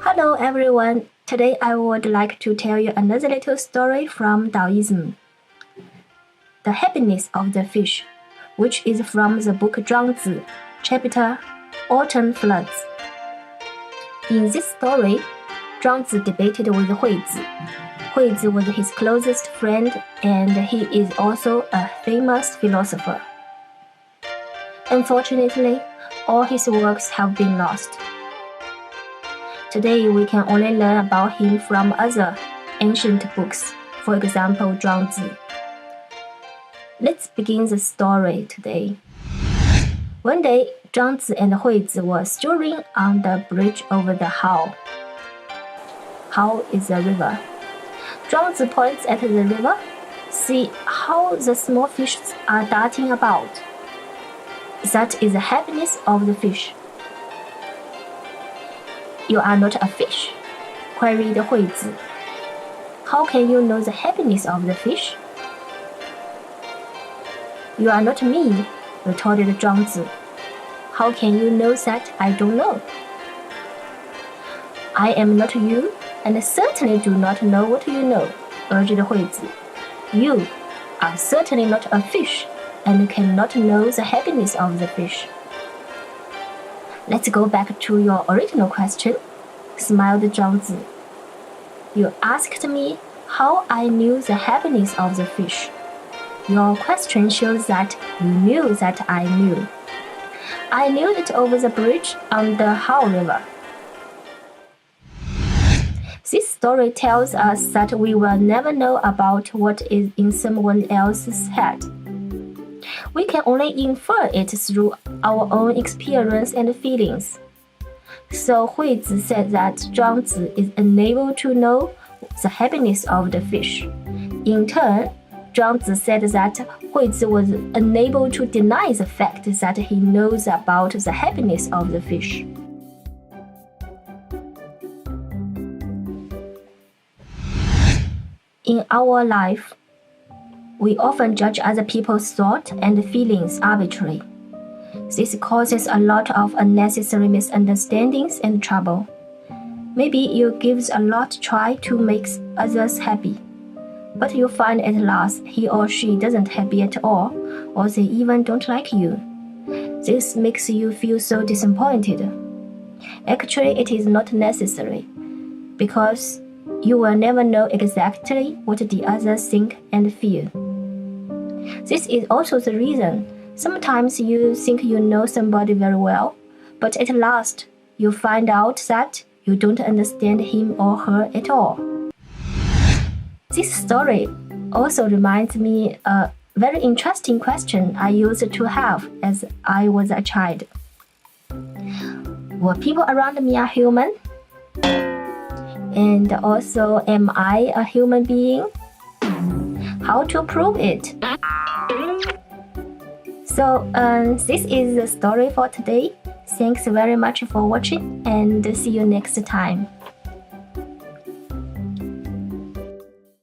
Hello everyone, today I would like to tell you another little story from Daoism. The Happiness of the Fish, which is from the book Zhuangzi, chapter Autumn Floods. In this story, Zhuangzi debated with Huizi. Huizi was his closest friend and he is also a famous philosopher. Unfortunately, all his works have been lost. Today we can only learn about him from other ancient books, for example Zhuangzi. Let's begin the story today. One day, Zhuangzi and Huizi were strolling on the bridge over the Hao. Hao is a river. Zhuangzi points at the river. See how the small fishes are darting about. That is the happiness of the fish. You are not a fish? Queried Huizi. How can you know the happiness of the fish? You are not me, retorted Zhuangzi. How can you know that I don't know? I am not you, and certainly do not know what you know, urged Huizi. You are certainly not a fish, and cannot know the happiness of the fish. Let's go back to your original question, smiled Zhuangzi. You asked me how I knew the happiness of the fish. Your question shows that you knew that I knew. I knew it over the bridge on the Hao River. This story tells us that we will never know about what is in someone else's head. We can only infer it through our own experience and feelings. So Huizi said that Zhuangzi is unable to know the happiness of the fish. In turn, Zhuangzi said that Huizi was unable to deny the fact that he knows about the happiness of the fish. In our life, we often judge other people's thoughts and feelings arbitrarily. This causes a lot of unnecessary misunderstandings and trouble. Maybe you give a lot try to make others happy, but you find at last he or she doesn't happy at all, or they even don't like you. This makes you feel so disappointed. Actually, it is not necessary, because you will never know exactly what the others think and feel. This is also the reason sometimes you think you know somebody very well, but at last you find out that you don't understand him or her at all. This story also reminds me a very interesting question I used to have as I was a child. Were people around me a human? And also, am I a human being? How to prove it? So, this is the story for today. Thanks very much for watching and see you next time.